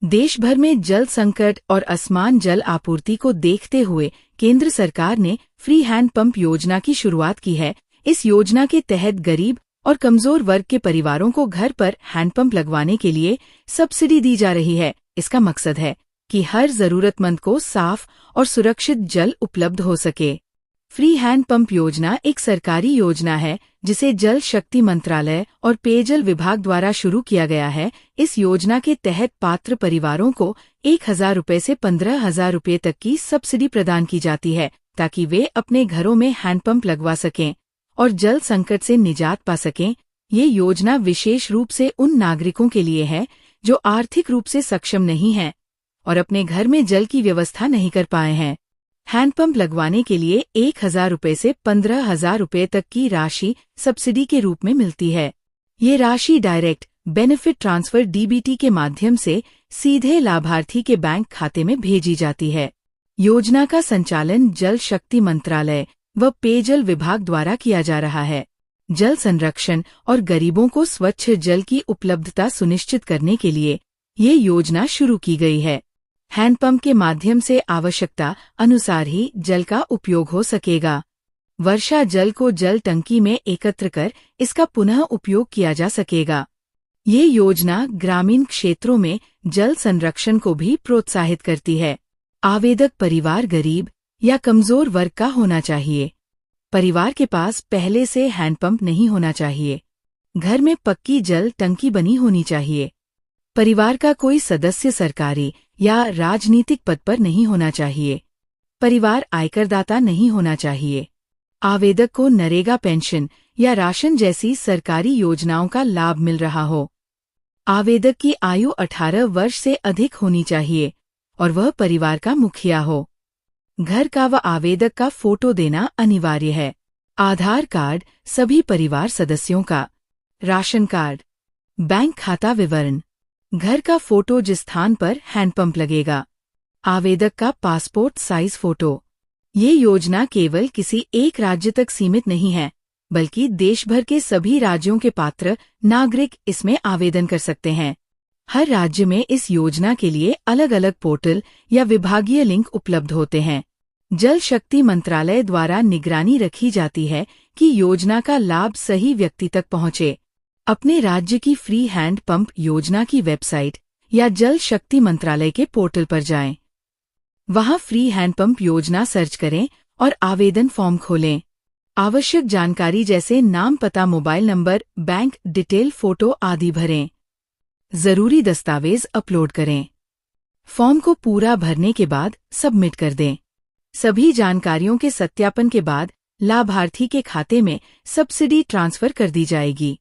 देश भर में जल संकट और असमान जल आपूर्ति को देखते हुए केंद्र सरकार ने फ्री हैंड पंप योजना की शुरुआत की है। इस योजना के तहत गरीब और कमजोर वर्ग के परिवारों को घर पर हैंडपंप लगवाने के लिए सब्सिडी दी जा रही है। इसका मकसद है कि हर जरूरतमंद को साफ और सुरक्षित जल उपलब्ध हो सके। फ्री हैंड पंप योजना एक सरकारी योजना है जिसे जल शक्ति मंत्रालय और पेयजल विभाग द्वारा शुरू किया गया है। इस योजना के तहत पात्र परिवारों को 1,000 रुपये से 15,000 रुपये तक की सब्सिडी प्रदान की जाती है ताकि वे अपने घरों में हैंडपंप लगवा सकें और जल संकट से निजात पा सकें। ये योजना विशेष रूप से उन नागरिकों के लिए है जो आर्थिक रूप से सक्षम नहीं हैं और अपने घर में जल की व्यवस्था नहीं कर पाए हैं। हैंडपंप लगवाने के लिए 1,000 रुपये से 15,000 रुपये तक की राशि सब्सिडी के रूप में मिलती है। ये राशि डायरेक्ट बेनिफिट ट्रांसफर डीबीटी के माध्यम से सीधे लाभार्थी के बैंक खाते में भेजी जाती है। योजना का संचालन जल शक्ति मंत्रालय व पेयजल विभाग द्वारा किया जा रहा है। जल संरक्षण और गरीबों को स्वच्छ जल की उपलब्धता सुनिश्चित करने के लिए ये योजना शुरू की गई है। हैंडपंप के माध्यम से आवश्यकता अनुसार ही जल का उपयोग हो सकेगा। वर्षा जल को जल टंकी में एकत्र कर इसका पुनः उपयोग किया जा सकेगा। ये योजना ग्रामीण क्षेत्रों में जल संरक्षण को भी प्रोत्साहित करती है। आवेदक परिवार गरीब या कमजोर वर्ग का होना चाहिए। परिवार के पास पहले से हैंडपंप नहीं होना चाहिए। घर में पक्की जल टंकी बनी होनी चाहिए। परिवार का कोई सदस्य सरकारी या राजनीतिक पद पर नहीं होना चाहिए। परिवार आयकरदाता नहीं होना चाहिए। आवेदक को नरेगा पेंशन या राशन जैसी सरकारी योजनाओं का लाभ मिल रहा हो। आवेदक की आयु 18 वर्ष से अधिक होनी चाहिए और वह परिवार का मुखिया हो। घर का व आवेदक का फोटो देना अनिवार्य है। आधार कार्ड सभी परिवार सदस्यों का, राशन कार्ड, बैंक खाता विवरण, घर का फोटो जिस स्थान पर हैंडपंप लगेगा, आवेदक का पासपोर्ट साइज फोटो। ये योजना केवल किसी एक राज्य तक सीमित नहीं है, बल्कि देश भर के सभी राज्यों के पात्र नागरिक इसमें आवेदन कर सकते हैं। हर राज्य में इस योजना के लिए अलग अलग पोर्टल या विभागीय लिंक उपलब्ध होते हैं। जल शक्ति मंत्रालय द्वारा निगरानी रखी जाती है कि योजना का लाभ सही व्यक्ति तक पहुंचे। अपने राज्य की फ्री हैंड पंप योजना की वेबसाइट या जल शक्ति मंत्रालय के पोर्टल पर जाएं। वहां फ्री हैंड पंप योजना सर्च करें और आवेदन फॉर्म खोलें। आवश्यक जानकारी जैसे नाम, पता, mobile number, bank detail, photo आदि भरें। जरूरी दस्तावेज अपलोड करें। फॉर्म को पूरा भरने के बाद सबमिट कर दें। सभी जानकारियों के सत्यापन के बाद लाभार्थी के खाते में सब्सिडी ट्रांसफर कर दी जाएगी।